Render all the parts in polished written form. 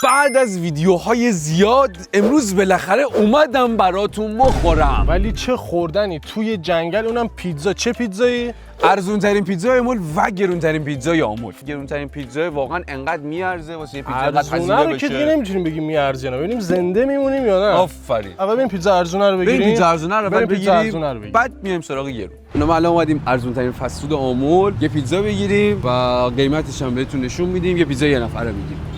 بعد از ویدیوهای زیاد امروز بالاخره اومدم براتون بخورم. ولی چه خوردنی توی جنگل، اونم پیتزا. چه پیتزایی؟ ارزون ترین پیتزای آمول و گرون ترین پیتزای آمول. گرون ترین پیتزای واقعا انقدر میارزه واسه یه پیتزا انقدر هزینه بشه. که دیگه نمیتونیم بگیم میارزه یا نه. ببینیم زنده میمونیم یا نه. آفرین. اول بریم پیتزا ارزونه رو بگیریم. بریم پیتزا ارزونه رو بگیریم. بعد میایم سراغ گرون. ما الان اومدیم ارزون ترین فست فود آمول یه پیتزا بگیریم و قیمتش هم بهتون نشون میدیم. یه پیتزا یه نفره بگیریم.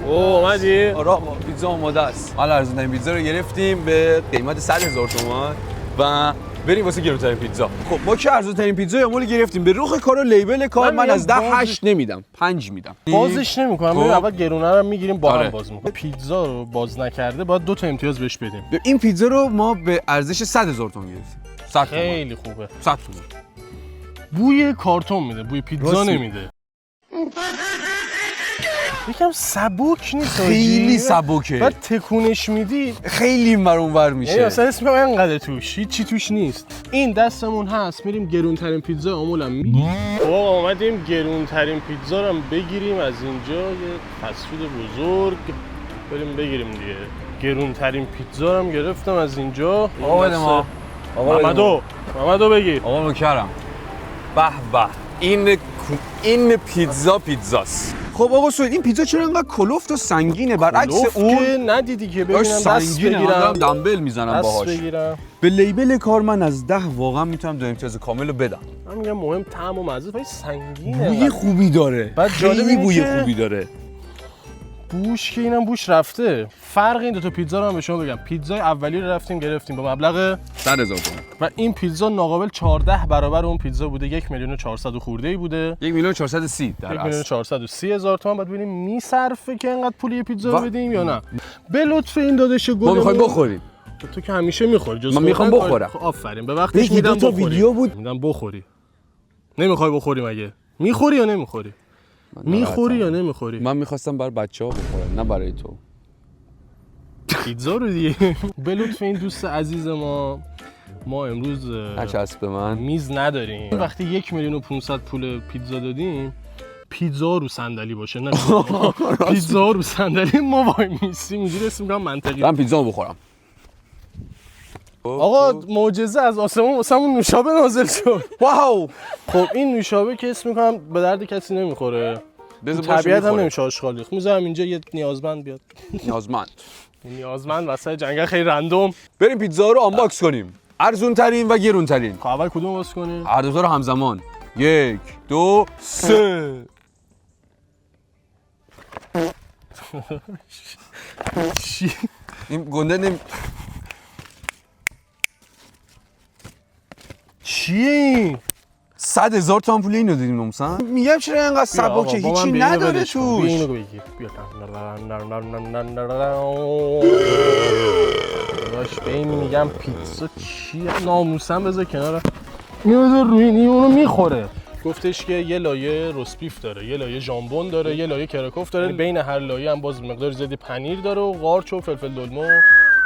اومدی؟ آره پیتزا آماده است. حالا ارزون ترین پیتزا رو گرفتیم به قیمت 100,000 تومان و بریم واسه گرونترین پیتزا. خب ما که ارزون ترین پیتزای آمول گرفتیم، به رخ کار و لیبل کار من از 10 8 نمیدم، 5 میدم. بازش نمیکنم. ببین اول گرونه رو میگیریم با هم باز میکنیم. پیتزا رو باز نکرده باید 2 تا امتیاز بهش بدیم. این پیتزا رو ما به ارزش 100,000 تومان گرفتیم. 100 خیلی خوبه. 100 تومان. بوی کارتون میده، بوی پیتزا نمیده. یکم سبک نیست؟ خیلی سبکه. بعد تکونش میدی خیلی این ور اون ور میشه. یعنی اصلا اسم اینقدر توش هیچی توش نیست. این دستمون هست، میریم گرونترین پیتزا آمولم میگیریم. اومدیم گرونترین پیتزا رو بگیریم از اینجا، یه فست فود بزرگ بریم بگیریم دیگه. گرونترین پیتزا رو گرفتم از اینجا. آقا محمدو بگیر. آقا نوکرم. به به این پیتزاست. خب آقا سوید این پیتزا چرا انقدر کلفت و سنگینه برعکس اون؟ که ندیدی که ببینم دست بگیرم دمبل میزنم باهاش. بگیرم. به لیبل کار من از 10 واقعا میتونم 2 امتیاز کامل رو بدم. من میگم مهم طعم و مزه، ولی سنگینه. بوی خوبی داره. بعد خیلی بوی خوبی داره. بوش که اینم بوش رفته. فرق این 2 تا پیتزا رو هم به شما بگم. پیتزای اولی رو رفتیم گرفتیم با مبلغ 100,000 تومان و این پیتزا ناقابل 14 برابر اون پیتزا بوده. 1,400,000 خورده‌ای بوده. 1,430,000 در اصل. 1,430,000 تومان. بعد ببینیم میصرفه که اینقدر پول یه پیتزا رو بدیم یا نه. به لطف این داداش گل ما می‌خوایم بخوریم. تو که همیشه می‌خوری. جز من می‌خوام بخورم. آفرین. به وقتش میدم تا ویدیو بود. میدم بخوری. نمی‌خوای بخوری مگه؟ می‌خوری یا نمی‌خوری؟ می‌خوری یا نمی‌خوری؟ من می‌خواستم برای بچه‌ها بخورم نه برای تو. پیتزا رو دیگه. به لطف این دوست عزیز ما امروز نچسب به من میز نداریم. وقتی 1,500,000 پول پیتزا دادیم، پیتزا رو صندلی باشه نه پیتزا رو صندلی ما وای میسیم اینجوری اسم میگم منطقی. من پیتزا بخورم. آقا معجزه از آسمون واسمون نوشابه نازل شد. واو. خب این نوشابه که اسم میکنم به درد کسی نمیخوره. طبیعت هم نمیشه آشغالی. میذارم اینجا یه نیازمند بیاد. نیازمند واسه جنگل خیلی رندوم. بریم پیتزا رو آنباکس کنیم. ارزون ترین و گرون ترین. خب اول کدوم باز کنیم؟ هر دو تا رو همزمان. 1 2 3. چی؟ این گنده چیه این؟ 100,000 تومان پول اینو دادیم ناموسن. میگم چرا اینقدر سبکه هیچی نداره توش. اینو بگیر. بیا. باش به این میگم پیتزا چیه؟ ناموسن بذار کنار. میذار روی این اونو میخوره. گفتش که یه لایه روسپیف داره، یه لایه ژامبون داره، یه لایه کراکوف داره. بین هر لایه هم باز مقدار زیادی پنیر داره و قارچ و فلفل دلمه.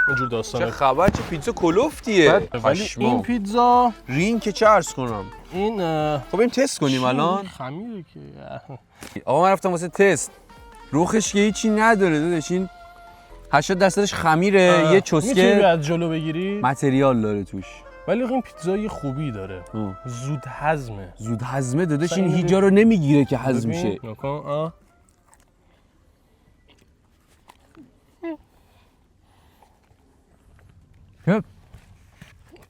اینجور داستانه. چه خبر؟ چه پیتزا کلفتیه. ولی این پیتزا رین که چه عرض کنم. این خب این تست کنیم الان. خمیره که آقا من رفتم واسه تست. روخش که هیچی نداره داداش. این 80% خمیره. یه چسکه میتونی از جلو بگیری؟ متریال داره توش. ولی این پیتزا یه خوبی داره. زود هضمه داداش. این هیچ جا رو نمیگیره که هضم میشه.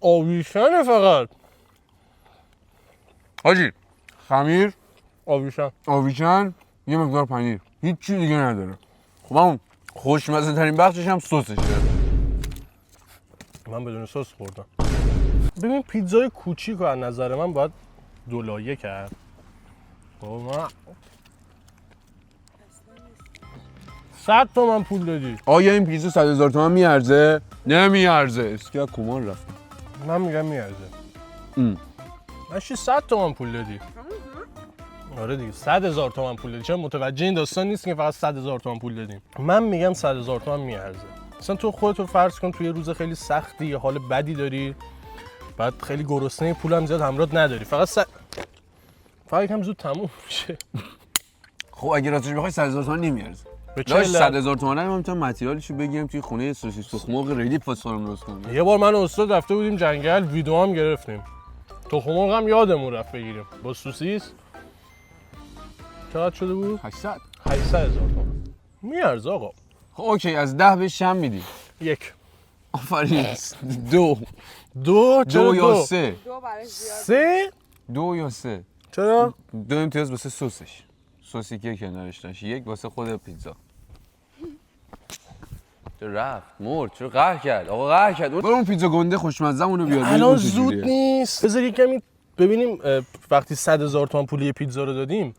آویشنه فقط حاجی. خمیر، آویشن، یه مقدار پنیر، هیچ چیز دیگه نداره. خب اون خوشمزه ترین بخشش هم سسشه. من بدون سس خوردم. ببین پیتزای کوچیک از نظر من باید 2 لایه کرد. خب 100 تومن پول دادی. آیا این پیتزا 100,000 تومان میارزه؟ نمیارزه. اسکی از کمان رفت. من میگم میارزه. من 100 تومن پول دادی. آره دیگه 100,000 تومان پول دادی. چرا متوجه این داستان نیست که فقط 100,000 تومان پول دادیم؟ من میگم 100,000 تومان میارزه. مثلا تو خودت رو فرض کن توی یه روز خیلی سختی، یه حال بدی داری، بعد خیلی گرسنه، پولم زیاد همراهت نداری، فقط فقط یکم زود تموم میشه. خب اگه راستش بخوای 100,000 تومان نمیارزه. به چه لاش علت؟ 100,000 تومان هم میتونم متریالشو بگیرم توی خونه سوسیس تخم مرغ ردیف واسه درست کنم. یه بار من و استاد رفته بودیم جنگل، ویدیو هم گرفتیم. تخم مرغ هم یادمون رفت بگیریم با سوسیس. چقدر شده بود؟ 800,000 تومان. میارزه آقا. خب اوکی از 10 بهش چند میدی؟ 1. آفرین. 2 چرا 2 یا 3 دو برای زیاد 3 2 یا 3 چرا؟ 2 امتیاز واسه سسش. سوسی که کنارش داشت. 1 واسه خود پیتزا. تو رفت مرد چرا قهر کرد آقا قهر کرد برو اون پیتزا گنده خوشمزه‌مونو بیار الان زود نیست. بذار یه کمی ببینیم وقتی 100,000 تومان پول یه پیتزا رو دادیم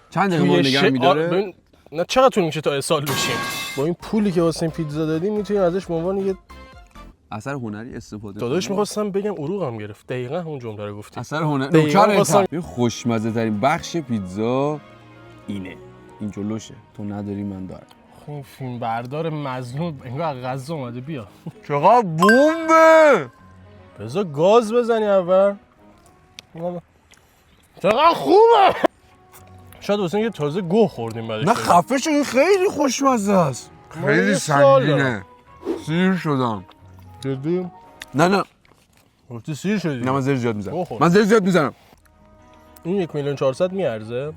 چند دقیقه ما نگه می‌داره ببین نه چقدر طول میشه تا سال بشیم. با این پولی که واسه این پیتزا دادیم میتونیم ازش به عنوان یه اثر هنری استفاده داداش کنیم. می‌خواستم بگم عروقم گرفت. دقیقاً همون جمله رو گفتی. اثر هنری دقیقاً نوکر خواستم- این خوشمزه ترین بخش پیتزا اینه این جلوشه تو نداری من دارم این فیلم بردار مظلوم انگار غزه اومده بیا. چقدر بومبه بذار گاز بزنی اول. چقدر خوبه. شاید واسه یه تازه گوه خوردیم بعدش. نه خفه شو این خیلی خوشمزه است ما خیلی یه سال سنگینه سیر شدم جدی؟ نه گفتی سیر شدی. نه من زیر زیاد میزنم بخور. من زیر زیاد میزنم این 1,400,000 میارزه.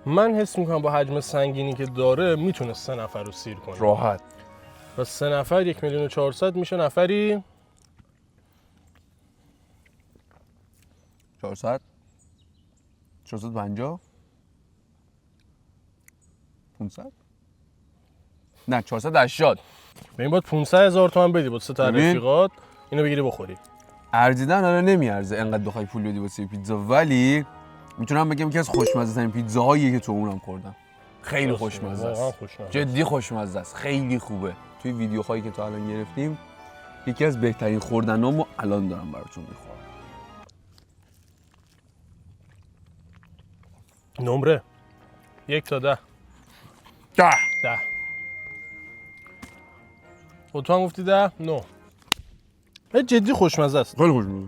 من حس میکنم با حجم سنگینی که داره میتونه 3 نفر رو سیر کنه. راحت و 3 نفر 1,400,000 میشه نفری 400 450 500 نه 480 به این باید 500,000 تومان بدی با 3 تا ببین. رفیقات اینو بگیری بخوری. ارزیدن آره نمیارزه انقدر بخوای پول بدی واسه پیتزا ولی میتونم بگم که از خوشمزه ترین پیتزاهاییه که تو اونم خوردم خیلی خوشمزه واقعا است خوشمزه. جدی خوشمزه است خیلی خوبه توی ویدیوهایی که تا الان گرفتیم یکی از بهترین خوردنامو الان دارم براتون میخورم نمره 1 تا 10. 10 و تو هم گفتی 10 9. جدی خوشمزه است. خیلی خوشمزه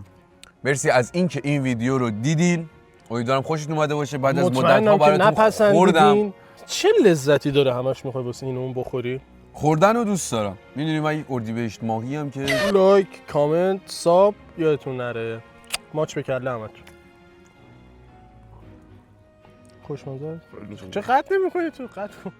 مرسی از اینکه این ویدیو رو دیدین امیدوارم خوشتون اومده باشه بعد از مدت ها مطمئنم که براتون خوردم نپسندیدین. چه لذتی داره همش میخوای واسه این اون بخوری. خوردن رو دوست دارم میدونی من یک اردیبهشت ماهی هم که لایک کامنت ساب یادتون نره. ماچ به کله همت. خوشمزه است. چه قطع نمی‌کنی تو قطع کن.